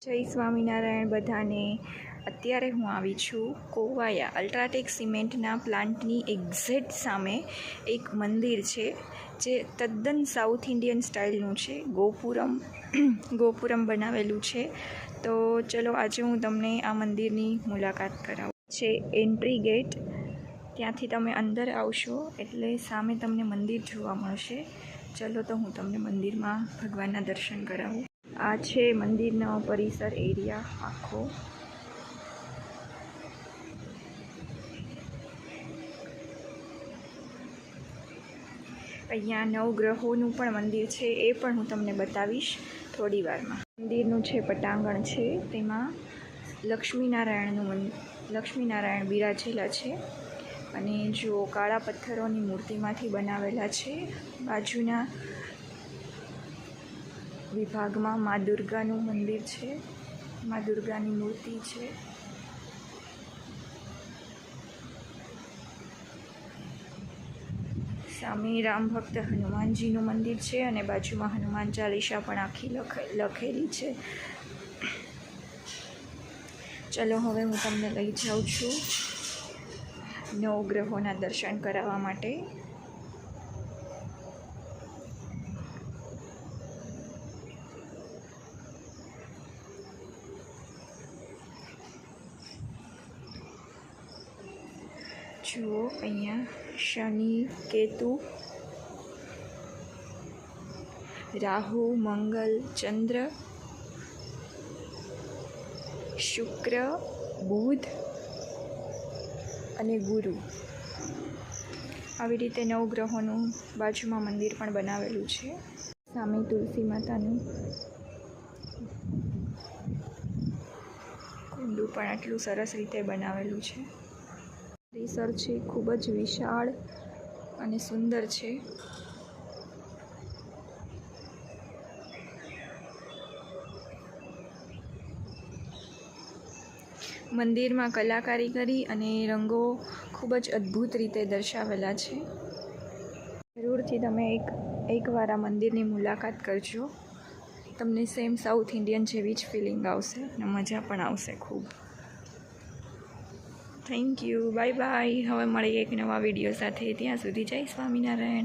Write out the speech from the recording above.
જય સ્વામિનારાયણ બધાને। અત્યારે હું આવી છું કોવાયા અલ્ટ્રાટેક સિમેન્ટના પ્લાન્ટની એક્ઝેક્ટ સામે એક મંદિર છે જે તદ્દન સાઉથ ઇન્ડિયન સ્ટાઇલનું છે। ગોપુરમ બનાવેલું છે। તો ચલો આજે હું તમને આ મંદિરની મુલાકાત કરાવું। છે એન્ટ્રી ગેટ, ત્યાંથી તમે અંદર આવશો એટલે સામે તમને મંદિર જોવા મળશે। ચલો તો હું તમને મંદિરમાં ભગવાનના દર્શન કરાવું। આ છે મંદિરનો પરિસર એરિયા આખો। અહીંયા નવગ્રહોનું પણ મંદિર છે, એ પણ હું તમને બતાવીશ થોડી વારમાં। મંદિરનું છે પટાંગણ છે, તેમાં લક્ષ્મીનારાયણ બિરાજેલા છે અને જો કાળા પથ્થરોની મૂર્તિમાંથી બનાવેલા છે। બાજુના વિભાગમાં મા દુર્ગાનું મંદિર છે, મા દુર્ગાની મૂર્તિ છે। સામે રામ ભક્ત હનુમાનજીનું મંદિર છે અને બાજુમાં હનુમાન ચાલીસા પણ આખી લખેલી છે। ચલો હવે હું તમને લઈ જાઉં છું નવગ્રહોના દર્શન કરાવવા માટે। જુઓ અહીંયા શનિ, કેતુ, રાહુ, મંગલ, ચંદ્ર, શુક્ર, બુધ અને ગુરુ, આવી રીતે નવગ્રહોનું બાજુમાં મંદિર પણ બનાવેલું છે। સામે તુલસી માતાનું કુંડું પણ આટલું સરસ રીતે બનાવેલું છે। પરિસર છે ખૂબ જ વિશાળ અને સુંદર છે। મંદિરમાં કલાકારીગરી અને રંગો ખૂબ જ અદ્ભુત રીતે દર્શાવેલા છે। જરૂરથી તમે એકવાર આ મંદિરની મુલાકાત કરજો, તમને સેમ સાઉથ ઇન્ડિયન જેવી જ ફિલિંગ આવશે અને મજા પણ આવશે ખૂબ। Thank you, bye bye. હવે મળીએ એક નવા વિડીયો સાથે, ત્યાં સુધી જય સ્વામિનારાયણ।